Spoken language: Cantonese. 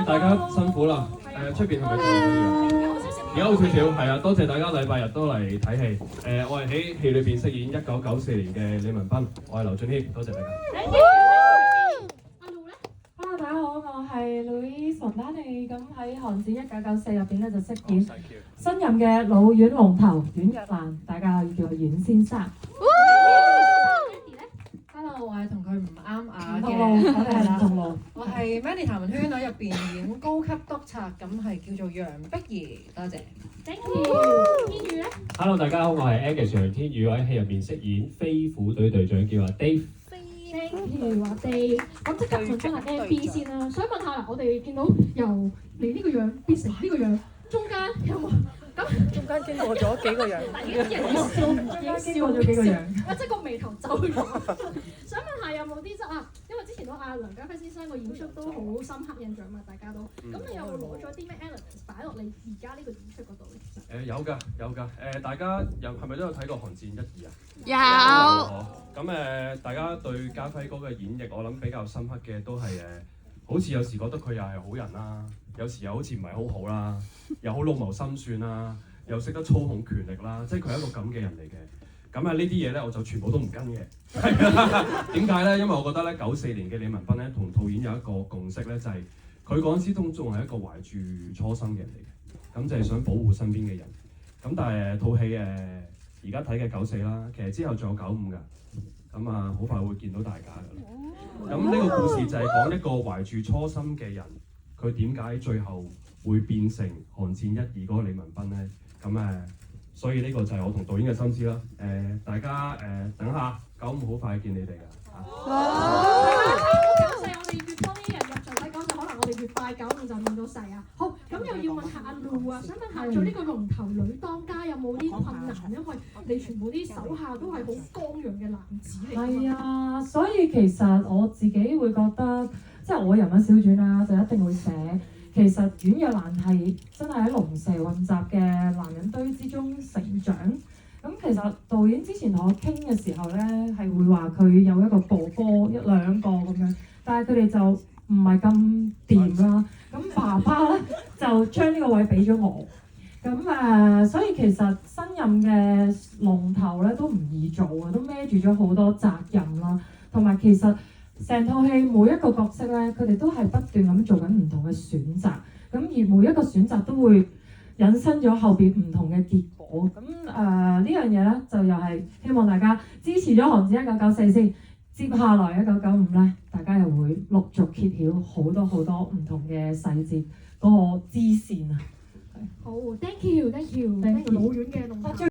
大家辛苦啦。出邊係咪仲有？而家好少少，係啊，多謝大家禮拜日都嚟睇戲。我係喺戲裏邊飾演1994年嘅李文斌，我係劉俊謙，多謝大家。阿路咧 Hello， 大家好，我係 Louise 雲丹妮，咁喺《寒戰1994》入邊咧就飾演新任嘅老阮龍頭阮若蘭，大家可以叫我阮先生。Hello， 我係同佢唔啱牙嘅，我哋係唔同路。我係 Mandy 譚文圈喺入邊演高級督察，咁係叫做楊碧兒，多謝。，thank you。天宇咧 Hello， 大家好，我係 Angus 楊天宇，我喺戲入面飾演飛虎隊隊長，叫阿 Dave。，thank you 我哋咁即刻問翻下 MB 先啦。想問下我哋見到由你呢個樣變成呢個樣，中間有冇？中間經過咗幾個樣，已經笑咗幾個樣，即係個眉頭皺咗。想問下有冇啲因為之前都阿梁家輝先生個演出都好深刻印象嘛，大家都。咁你有冇攞咗啲咩 elements 擺落你而家呢個演出嗰度咧？有㗎。大家係咪都有睇過《寒戰1、2》啊？有。咁大家對家輝哥嘅演繹，我諗比較深刻嘅都係好似有時覺得佢又係好人啦，有時又好似唔係好好啦，又好老謀深算啦，又識得操控權力啦，即係佢係一個咁嘅人嚟嘅。咁呢啲嘢咧，我就全部都唔跟嘅。點解咧？因為我覺得咧，94年嘅李文斌咧，同導演有一個共識咧，就係佢嗰陣時都仲係一個懷住初心嘅人嚟嘅，咁就係想保護身邊嘅人。咁但係套戲而家睇嘅94啦，其實之後仲有95㗎。咁好快會見到大家㗎啦。咁呢個故事就係講一個懷住初心嘅人，佢點解最後會變成寒戰1、2嗰個李文斌咧？咁所以呢個就係我同導演嘅心思啦。大家等下95好快見你哋㗎。95我哋越多啲人入場睇95，可能我哋越快95就見到細啊。好，咁又要問下阿路啊，想問下做呢個龍頭女當家有冇啲困難？因為你全部啲手下都係好剛陽嘅男子嚟。係啊，所以其實我自己會覺得，即係我人物小傳啦，就一定會寫。其實阮若蘭係真係喺龍蛇混雜嘅男人堆之中成長。咁其實導演之前同我傾嘅時候咧，係會話佢有一個哥哥1、2個咁樣，但係佢哋就唔係咁掂啦。咁爸爸咧就將呢個位俾咗我。咁所以其實新任嘅龍頭咧都唔易做啊，都孭住咗好多責任啦。同埋其實成套戲每一個角色咧，佢哋都係不斷咁做緊唔同嘅選擇。咁而每一個選擇都會引申咗後邊唔同嘅結果。咁呢樣嘢咧，就又係希望大家支持咗《寒戰1994》先。接下來1995咧，大家又會陸續揭曉好多唔同嘅細節嗰個支線啊！好，thank you，老院嘅龍頭。